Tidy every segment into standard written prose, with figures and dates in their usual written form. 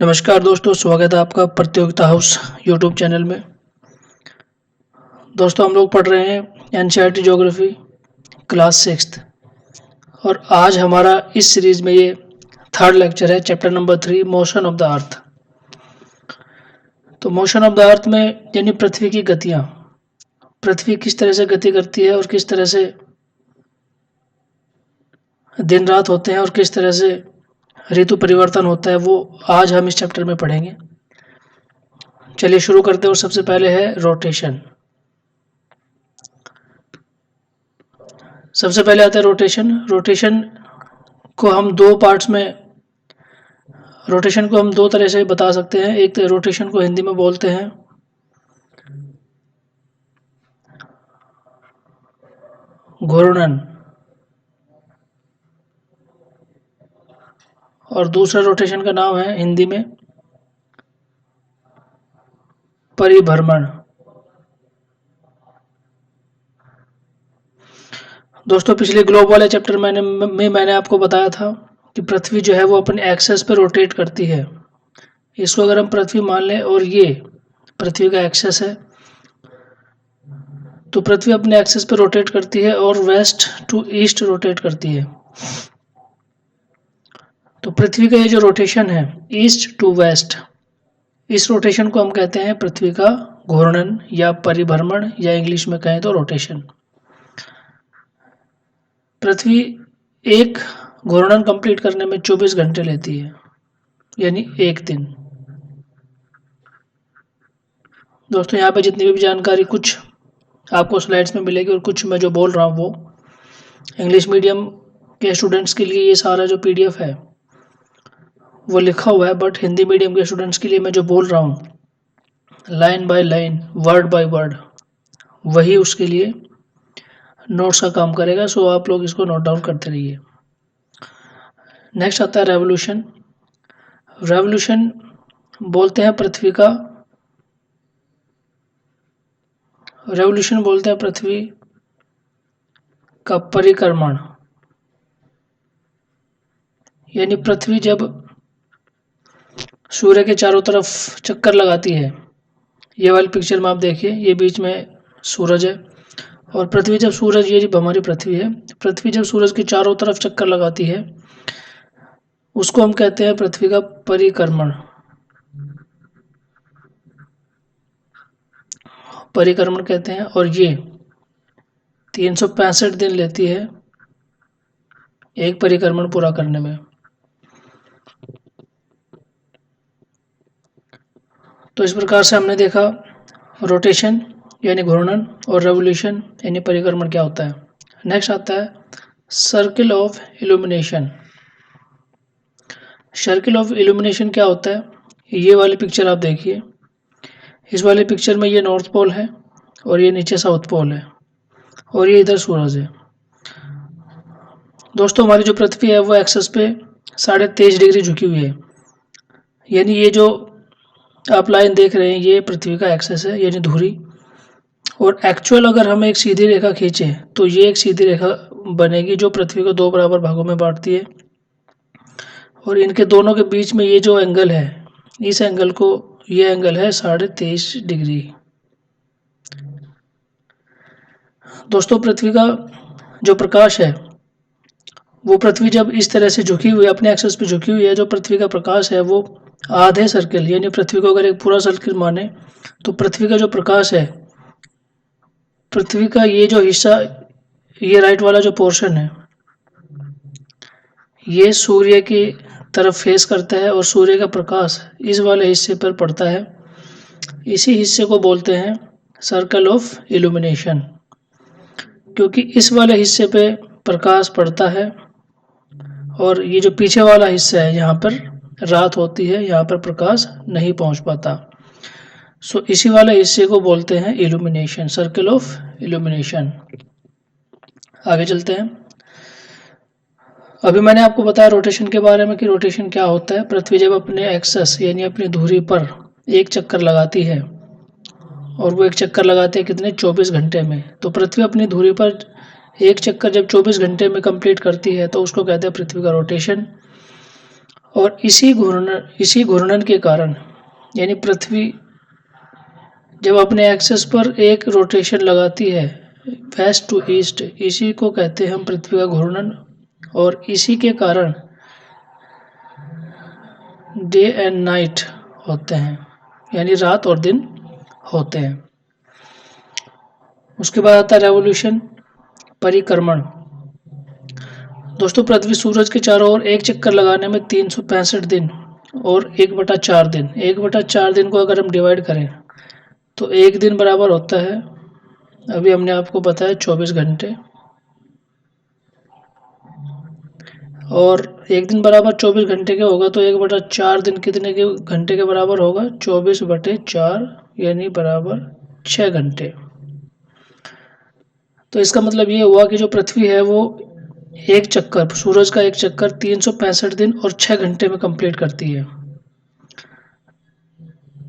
नमस्कार दोस्तों, स्वागत है आपका प्रतियोगिता हाउस यूट्यूब चैनल में। दोस्तों, हम लोग पढ़ रहे हैं एनसीईआरटी ज्योग्राफी क्लास 6 और आज हमारा इस सीरीज में ये थर्ड लेक्चर है, chapter number 3 motion of the earth. तो मोशन ऑफ द अर्थ में यानी पृथ्वी की गतियाँ, पृथ्वी किस तरह से गति करती है और किस तरह से दिन रात होते हैं और किस तरह से ऋतु परिवर्तन होता है, वो आज हम इस चैप्टर में पढ़ेंगे। चलिए शुरू करते हैं। और सबसे पहले है रोटेशन। सबसे पहले आता है रोटेशन। रोटेशन को हम दो तरह से बता सकते हैं। एक तो रोटेशन को हिंदी में बोलते हैं घूर्णन, और दूसरा रोटेशन का नाम है हिंदी में परिभ्रमण। दोस्तों, पिछले ग्लोब वाले चैप्टर मैंने आपको बताया था कि पृथ्वी जो है वो अपने एक्सेस पे रोटेट करती है। इसको अगर हम पृथ्वी मान लें और ये पृथ्वी का एक्सेस है, तो पृथ्वी अपने एक्सेस पे रोटेट करती है और वेस्ट टू ईस्ट रोटेट करती है। तो पृथ्वी का ये जो रोटेशन है ईस्ट टू वेस्ट, इस रोटेशन को हम कहते हैं पृथ्वी का घूर्णन या परिभ्रमण, या इंग्लिश में कहें तो रोटेशन। पृथ्वी एक घूर्णन कंप्लीट करने में 24 घंटे लेती है, यानी एक दिन। दोस्तों, यहाँ पे जितनी भी जानकारी कुछ आपको स्लाइड्स में मिलेगी और कुछ मैं जो बोल रहा हूँ वो इंग्लिश मीडियम के स्टूडेंट्स के लिए ये सारा जो पीडीएफ है वो लिखा हुआ है, बट हिंदी मीडियम के स्टूडेंट्स के लिए मैं जो बोल रहा हूँ line by line, word by word, वही उसके लिए नोट्स का काम करेगा। सो आप लोग इसको नोट डाउन करते रहिए। नेक्स्ट आता है रेवोल्यूशन। रेवोल्यूशन बोलते हैं पृथ्वी का परिक्रमण, यानी पृथ्वी जब सूर्य के चारों तरफ चक्कर लगाती है, ये वाली पिक्चर में आप देखिए, ये बीच में सूरज है और पृथ्वी जब सूरज, ये जब हमारी पृथ्वी है, पृथ्वी जब सूरज के चारों तरफ चक्कर लगाती है उसको हम कहते हैं पृथ्वी का परिक्रमण। परिक्रमण कहते हैं और ये 365 दिन लेती है एक परिक्रमण पूरा करने में। तो इस प्रकार से हमने देखा रोटेशन यानी घूर्णन और रेवोल्यूशन यानी परिक्रमण क्या होता है। नेक्स्ट आता है circle of illumination. Circle of illumination क्या होता है, ये वाली पिक्चर आप देखिए। इस वाली पिक्चर में ये नॉर्थ पोल है और ये नीचे साउथ पोल है और ये इधर सूरज है। दोस्तों, हमारी जो पृथ्वी है वो एक्सेस पे 23.5 डिग्री झुकी हुई है, यानी ये जो आप लाइन देख रहे हैं ये पृथ्वी का एक्सेस है यानी धुरी। और एक्चुअल अगर हम एक सीधी रेखा खींचे तो ये एक सीधी रेखा बनेगी जो पृथ्वी को 2 बराबर भागों में बांटती है, और इनके दोनों के बीच में ये जो एंगल है, इस एंगल को, ये एंगल है 23.5 डिग्री। दोस्तों, पृथ्वी का जो प्रकाश है वो पृथ्वी जब इस तरह से झुकी हुई, अपने एक्सेस पे झुकी हुई है, जो पृथ्वी का प्रकाश है वो आधे सर्किल, यानी पृथ्वी को अगर एक पूरा सर्किल माने तो पृथ्वी का जो प्रकाश है, पृथ्वी का ये जो हिस्सा, ये राइट वाला जो पोर्शन है, ये सूर्य की तरफ फेस करता है और सूर्य का प्रकाश इस वाले हिस्से पर पड़ता है। इसी हिस्से को बोलते हैं सर्कल ऑफ इल्यूमिनेशन, क्योंकि इस वाले हिस्से पे प्रकाश पड़ता है और ये जो पीछे वाला हिस्सा है यहाँ पर रात होती है, यहाँ पर प्रकाश नहीं पहुँच पाता। सो इसी वाले हिस्से को बोलते हैं इल्यूमिनेशन, सर्कल ऑफ इल्यूमिनेशन। आगे चलते हैं। अभी मैंने आपको बताया रोटेशन के बारे में कि रोटेशन क्या होता है। पृथ्वी जब अपने एक्सेस यानी अपनी धुरी पर एक चक्कर लगाती है, और वो एक चक्कर लगाते हैं कितने, 24 घंटे में। तो पृथ्वी अपनी धुरी पर एक चक्कर जब 24 घंटे में कंप्लीट करती है तो उसको कहते हैं पृथ्वी का रोटेशन। और इसी घूर्णन के कारण यानी पृथ्वी जब अपने एक्सेस पर एक रोटेशन लगाती है वेस्ट टू ईस्ट, इसी को कहते हैं हम पृथ्वी का घूर्णन। और इसी के कारण डे एंड नाइट होते हैं, यानी रात और दिन होते हैं। उसके बाद आता है रेवोल्यूशन, परिक्रमण। दोस्तों, पृथ्वी सूरज के चारों ओर एक चक्कर लगाने में 365 दिन और 1/4 दिन, 1/4 दिन को अगर हम डिवाइड करें तो एक दिन बराबर होता है, अभी हमने आपको बताया 24 घंटे, और एक दिन बराबर 24 घंटे के होगा तो 1/4 दिन कितने के घंटे के बराबर होगा? 24/4 यानी बराबर 6 घंटे। तो इसका मतलब ये हुआ कि जो पृथ्वी है वो एक चक्कर, सूरज का एक चक्कर 365 दिन और 6 घंटे में कंप्लीट करती है।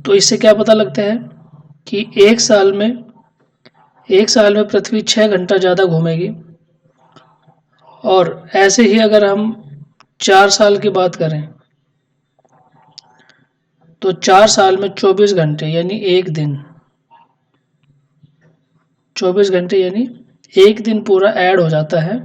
तो इससे क्या पता लगता है कि एक साल में पृथ्वी 6 घंटा ज़्यादा घूमेगी। और ऐसे ही अगर हम 4 साल की बात करें तो 4 साल में 24 घंटे यानी एक दिन, 24 घंटे यानी एक दिन पूरा ऐड हो जाता है।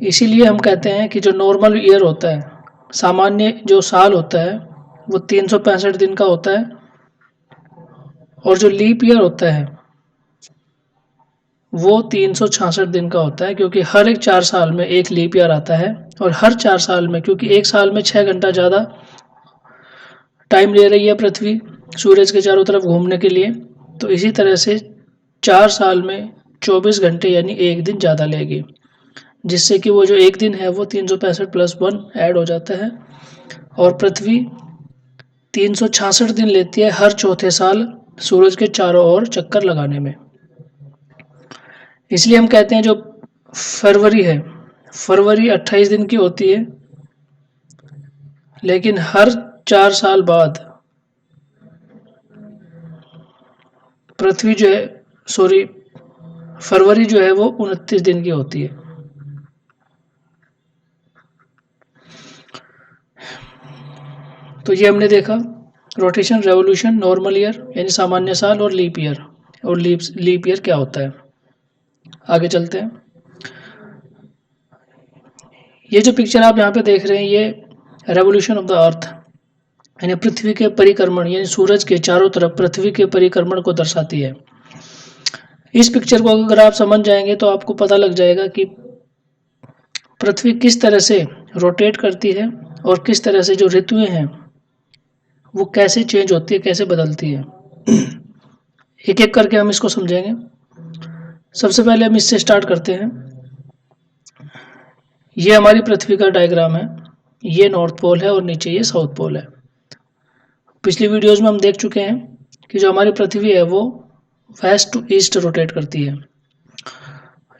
इसीलिए हम कहते हैं कि जो नॉर्मल ईयर होता है, सामान्य जो साल होता है वो 365 दिन का होता है, और जो लीप ईयर होता है वो 366 दिन का होता है, क्योंकि हर एक 4 साल में एक लीप ईयर आता है। और हर 4 साल में, क्योंकि एक साल में 6 घंटा ज़्यादा टाइम ले रही है पृथ्वी सूरज के चारों तरफ घूमने के लिए, तो इसी तरह से 4 साल में 24 घंटे यानी एक दिन ज़्यादा लेगी, जिससे कि वो जो एक दिन है वो 365 + 1 ऐड हो जाता है। और पृथ्वी 366 दिन लेती है हर चौथे साल सूरज के चारों ओर चक्कर लगाने में। इसलिए हम कहते हैं जो फरवरी है, फरवरी 28 दिन की होती है, लेकिन हर 4 साल बाद पृथ्वी जो है, सॉरी, फरवरी जो है वो 29 दिन की होती है। तो ये हमने देखा रोटेशन, रेवोल्यूशन, नॉर्मल ईयर यानी सामान्य साल, और लीप ईयर। और लीप ईयर क्या होता है, आगे चलते हैं। ये जो पिक्चर आप यहाँ पे देख रहे हैं ये रेवोल्यूशन ऑफ द अर्थ यानी पृथ्वी के परिक्रमण, यानी सूरज के चारों तरफ पृथ्वी के परिक्रमण को दर्शाती है। इस पिक्चर को अगर आप समझ जाएंगे तो आपको पता लग जाएगा कि पृथ्वी किस तरह से रोटेट करती है और किस तरह से जो ऋतुएं हैं वो कैसे चेंज होती है, कैसे बदलती है। एक एक करके हम इसको समझेंगे। सबसे पहले हम इससे स्टार्ट करते हैं। ये हमारी पृथ्वी का डायग्राम है, ये नॉर्थ पोल है और नीचे ये साउथ पोल है। पिछली वीडियोस में हम देख चुके हैं कि जो हमारी पृथ्वी है वो वेस्ट टू ईस्ट रोटेट करती है।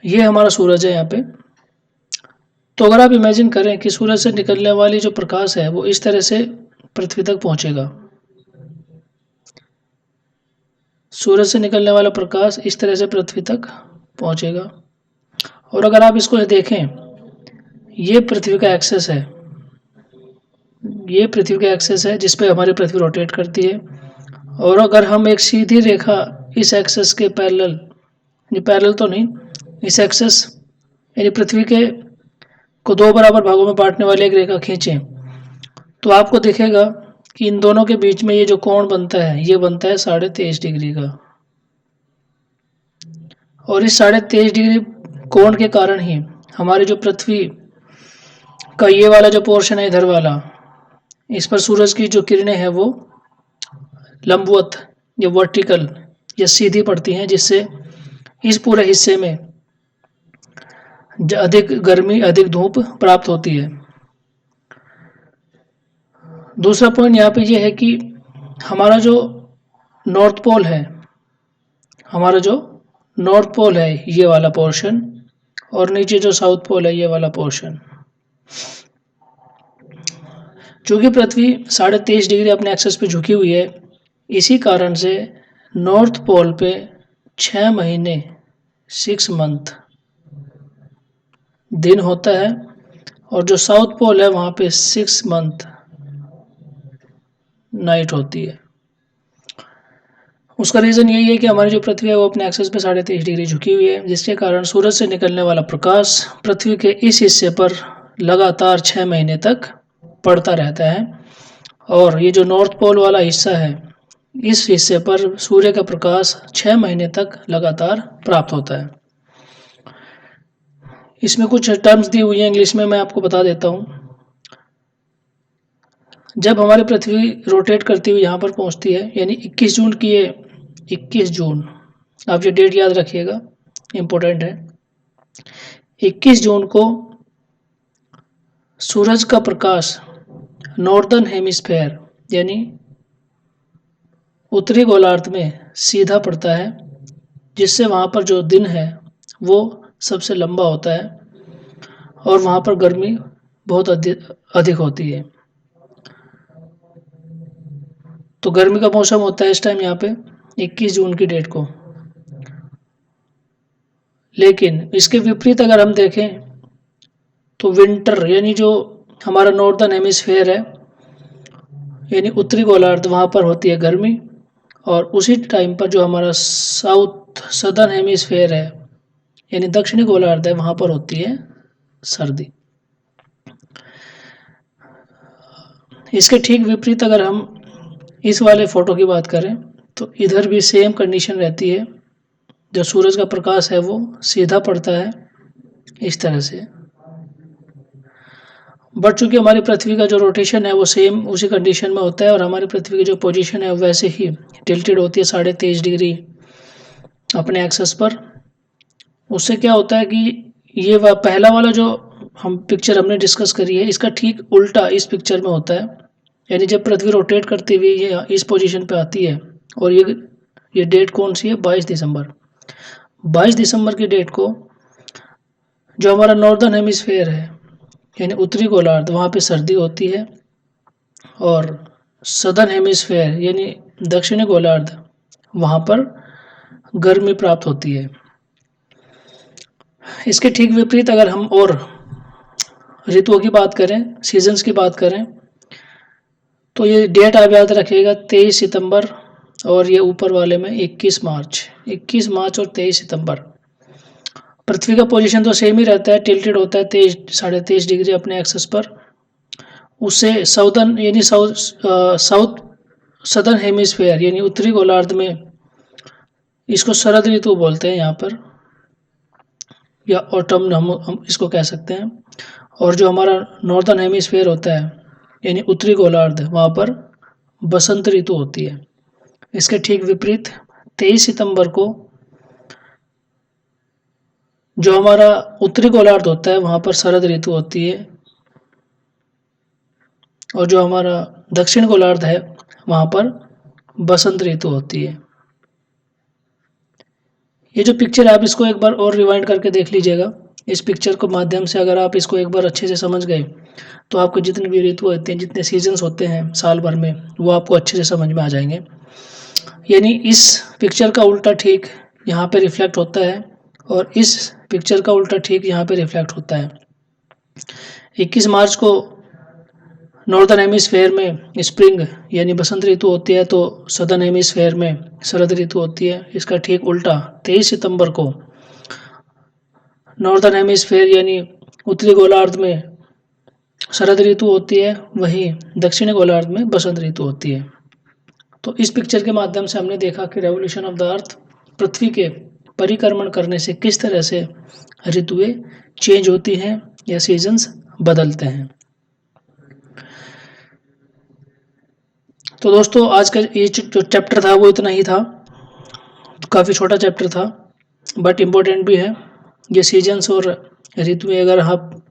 ये हमारा सूरज है यहाँ पे। तो अगर आप इमेजिन करें कि सूरज से निकलने वाली जो प्रकाश है वो इस तरह से पृथ्वी तक पहुंचेगा, सूरज से निकलने वाला प्रकाश इस तरह से पृथ्वी तक पहुंचेगा। और अगर आप इसको देखें, ये पृथ्वी का एक्सेस है, ये पृथ्वी का एक्सेस है जिस पे हमारी पृथ्वी रोटेट करती है। और अगर हम एक सीधी रेखा इस एक्सेस के पैरेलल, ये पैरेलल तो नहीं, इस एक्सेस यानी पृथ्वी के को दो बराबर भागों में बांटने वाली एक रेखा खींचें तो आपको दिखेगा कि इन दोनों के बीच में ये जो कोण बनता है ये बनता है 23.5 डिग्री का। और इस 23.5 डिग्री कोण के कारण ही हमारी जो पृथ्वी का ये वाला जो पोर्शन है इधर वाला, इस पर सूरज की जो किरणें हैं वो लंबवत या वर्टिकल या सीधी पड़ती हैं, जिससे इस पूरे हिस्से में अधिक गर्मी, अधिक धूप प्राप्त होती है। दूसरा पॉइंट यहाँ पे ये है कि हमारा जो नॉर्थ पोल है, हमारा जो नॉर्थ पोल है ये वाला पोर्शन, और नीचे जो साउथ पोल है ये वाला पोर्शन, चूँकि पृथ्वी 23.5 डिग्री अपने एक्सेस पे झुकी हुई है, इसी कारण से नॉर्थ पोल पे 6 महीने 6 मंथ दिन होता है, और जो साउथ पोल है वहाँ पे 6 मंथ नाइट होती है। उसका रीज़न यही है कि हमारी जो पृथ्वी है वो अपने एक्सिस पे 23.5 डिग्री झुकी हुई है, जिसके कारण सूरज से निकलने वाला प्रकाश पृथ्वी के इस हिस्से पर लगातार 6 महीने तक पड़ता रहता है। और ये जो नॉर्थ पोल वाला हिस्सा है, इस हिस्से पर सूर्य का प्रकाश 6 महीने तक लगातार प्राप्त होता है। इसमें कुछ टर्म्स दी हुई हैं इंग्लिश में, मैं आपको बता देता हूँ। जब हमारी पृथ्वी रोटेट करती हुई यहाँ पर पहुँचती है, यानी 21 जून की ये 21 जून, आप ये डेट याद रखिएगा, इम्पोर्टेंट है। 21 जून को सूरज का प्रकाश नॉर्दर्न हेमिस्फेयर यानी उत्तरी गोलार्ध में सीधा पड़ता है, जिससे वहाँ पर जो दिन है वो सबसे लंबा होता है और वहाँ पर गर्मी बहुत अधिक होती है। तो गर्मी का मौसम होता है इस टाइम यहाँ पे 21 जून की डेट को। लेकिन इसके विपरीत अगर हम देखें तो विंटर यानी जो हमारा नॉर्दर्न हेमिस्फेयर है यानी उत्तरी गोलार्ध, वहाँ पर होती है गर्मी, और उसी टाइम पर जो हमारा सदर्न हेमिस्फेयर है यानी दक्षिणी गोलार्ध है, वहाँ पर होती है सर्दी। इसके ठीक विपरीत अगर हम इस वाले फोटो की बात करें तो इधर भी सेम कंडीशन रहती है। जो सूरज का प्रकाश है वो सीधा पड़ता है इस तरह से, बट चूंकि हमारी पृथ्वी का जो रोटेशन है वो सेम उसी कंडीशन में होता है और हमारी पृथ्वी की जो पोजीशन है वैसे ही टिल्टेड होती है 23.5 डिग्री अपने एक्सेस पर। उससे क्या होता है कि ये पहला वाला जो पिक्चर हमने डिस्कस करी है, इसका ठीक उल्टा इस पिक्चर में होता है। यानी जब पृथ्वी रोटेट करती हुई ये इस पोजीशन पे आती है, और ये डेट कौन सी है, 22 दिसंबर। 22 दिसंबर की डेट को जो हमारा नॉर्दर्न हेमिस्फेयर है यानी उत्तरी गोलार्ध, वहाँ पे सर्दी होती है, और सदर्न हेमिस्फेयर यानी दक्षिणी गोलार्ध, वहाँ पर गर्मी प्राप्त होती है। इसके ठीक विपरीत अगर हम और ऋतुओं की बात करें, सीजन्स की बात करें, तो ये डेट आप याद रखिएगा 23 सितंबर और ये ऊपर वाले में 21 मार्च। 21 मार्च और 23 सितंबर। पृथ्वी का पोजीशन तो सेम ही रहता है, टिल्टेड होता है 23 डिग्री अपने एक्सेस पर। उससे साउदर्न यानी साउथ सदर्न हेमिस्फेयर यानी उत्तरी गोलार्ध में इसको शरद ऋतु बोलते हैं यहाँ पर, या ऑटम हम इसको कह सकते हैं। और जो हमारा नॉर्दर्न हेमिस्फेयर होता है यानी उत्तरी गोलार्ध, वहाँ पर बसंत ऋतु होती है। इसके ठीक विपरीत 23 सितंबर को जो हमारा उत्तरी गोलार्ध होता है वहाँ पर शरद ऋतु होती है, और जो हमारा दक्षिण गोलार्ध है वहाँ पर बसंत ऋतु होती है। ये जो पिक्चर है आप इसको एक बार और रिवाइंड करके देख लीजिएगा। इस पिक्चर के माध्यम से अगर आप इसको एक बार अच्छे से समझ गए तो आपको जितने भी ऋतु होते हैं, जितने सीजन्स होते हैं साल भर में, वो आपको अच्छे से समझ में आ जाएंगे। यानी इस पिक्चर का उल्टा ठीक यहाँ पे रिफ्लेक्ट होता है, और इस पिक्चर का उल्टा ठीक यहाँ पे रिफ्लेक्ट होता है। 21 मार्च को नॉर्दर्न हेमिस्फेयर में स्प्रिंग यानी बसंत ऋतु होती है, तो सदर्न हेमिस्फेयर में शरद ऋतु होती है। इसका ठीक उल्टा 23 सितंबर को नॉर्दर्न हेमिस्फेयर यानी उत्तरी गोलार्ध में शरद ऋतु होती है, वहीं दक्षिणी गोलार्ध में बसंत ऋतु होती है। तो इस पिक्चर के माध्यम से हमने देखा कि रेवोल्यूशन ऑफ द अर्थ, पृथ्वी के परिक्रमण करने से किस तरह से ऋतुएं चेंज होती हैं या सीजन्स बदलते हैं। तो दोस्तों आज का ये जो चैप्टर था वो इतना ही था। तो काफ़ी छोटा चैप्टर था बट इम्पोर्टेंट भी है। ये सीजन्स और ऋतुएं अगर आप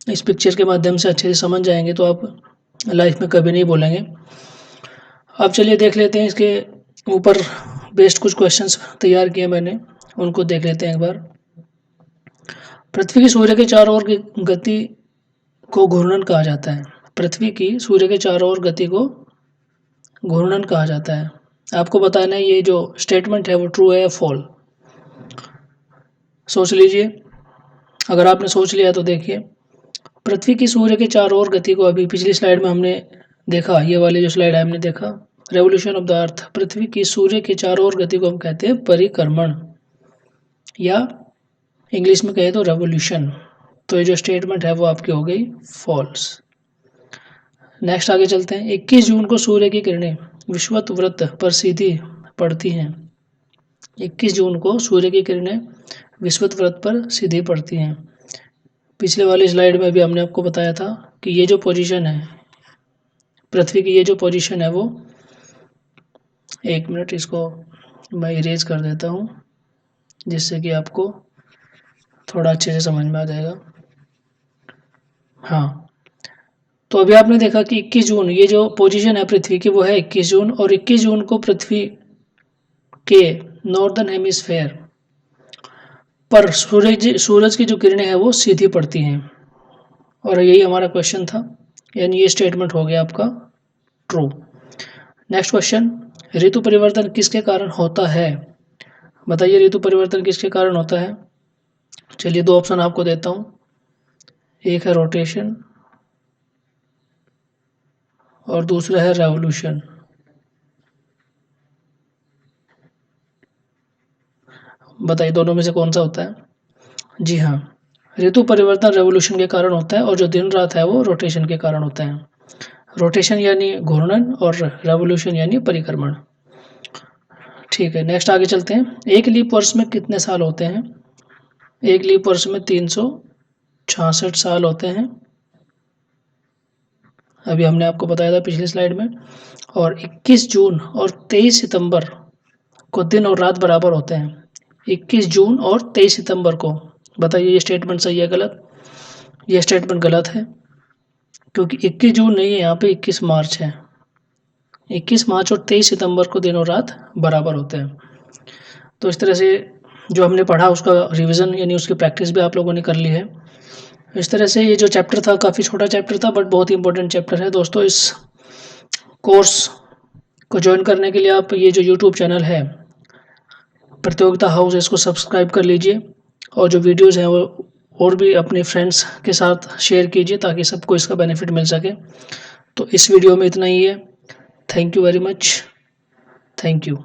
इस पिक्चर के माध्यम से अच्छे से समझ जाएंगे तो आप लाइफ में कभी नहीं भूलेंगे। अब चलिए देख लेते हैं इसके ऊपर बेस्ड कुछ क्वेश्चंस तैयार किए मैंने, उनको देख लेते हैं एक बार। पृथ्वी की सूर्य के चारों ओर की गति को घूर्णन कहा जाता है। पृथ्वी की सूर्य के चारों ओर गति को घूर्णन कहा जाता है। आपको बताना है ये जो स्टेटमेंट है वो ट्रू है या फॉल। सोच लीजिए। अगर आपने सोच लिया तो देखिए, पृथ्वी की सूर्य के चारों ओर गति को अभी पिछली स्लाइड में हमने देखा, ये वाली जो स्लाइड है हमने देखा, रेवोल्यूशन ऑफ द अर्थ, पृथ्वी की सूर्य के चारों ओर गति को हम कहते हैं परिक्रमण, या इंग्लिश में कहे तो रेवोल्यूशन। तो ये जो स्टेटमेंट है वो आपकी हो गई फॉल्स। नेक्स्ट आगे चलते हैं। 21 जून को सूर्य की किरणें विषुवत वृत्त पर सीधी पड़ती हैं। 21 जून को सूर्य की किरणें विषुवत वृत्त पर सीधी पड़ती हैं। पिछले वाली स्लाइड में भी हमने आपको बताया था कि ये जो पोजीशन है पृथ्वी की, ये जो पोजीशन है वो, एक मिनट इसको मैं इरेज कर देता हूँ जिससे कि आपको थोड़ा अच्छे से समझ में आ जाएगा। हाँ, तो अभी आपने देखा कि 21 जून ये जो पोजीशन है पृथ्वी की वो है 21 जून, और 21 जून को पृथ्वी के नॉर्दर्न हेमिस्फेयर पर सूरज की जो किरणें हैं वो सीधी पड़ती हैं, और यही हमारा क्वेश्चन था, यानी ये स्टेटमेंट हो गया आपका ट्रू। नेक्स्ट क्वेश्चन, ऋतु परिवर्तन किसके कारण होता है? बताइए ऋतु परिवर्तन किसके कारण होता है? चलिए दो ऑप्शन आपको देता हूँ, एक है रोटेशन और दूसरा है रेवोल्यूशन। बताइए दोनों में से कौन सा होता है? जी हाँ, ऋतु परिवर्तन रेवोल्यूशन के कारण होता है, और जो दिन रात है वो रोटेशन के कारण होता है। रोटेशन यानी घूर्णन और रेवोल्यूशन यानी परिक्रमण। ठीक है, नेक्स्ट आगे चलते हैं। एक लीप वर्ष में कितने साल होते हैं? एक लीप वर्ष में 366 साल होते हैं, अभी हमने आपको बताया था पिछली स्लाइड में। और 21 जून और 23 सितंबर को दिन और रात बराबर होते हैं। 21 जून और 23 सितंबर को, बताइए ये स्टेटमेंट सही है गलत? ये स्टेटमेंट गलत है, क्योंकि 21 जून नहीं है, यहाँ पे 21 मार्च है। 21 मार्च और 23 सितंबर को दिन और रात बराबर होते हैं। तो इस तरह से जो हमने पढ़ा उसका रिवीजन यानी उसकी प्रैक्टिस भी आप लोगों ने कर ली है। इस तरह से ये जो चैप्टर था काफ़ी छोटा चैप्टर था, बट बहुत ही इंपॉर्टेंट चैप्टर है दोस्तों। इस कोर्स को ज्वाइन करने के लिए आप ये जो यूट्यूब चैनल है प्रतियोगिता हाउस, इसको सब्सक्राइब कर लीजिए, और जो वीडियोज़ हैं वो और भी अपने फ्रेंड्स के साथ शेयर कीजिए ताकि सबको इसका बेनिफिट मिल सके। तो इस वीडियो में इतना ही है। Thank you very much. Thank you.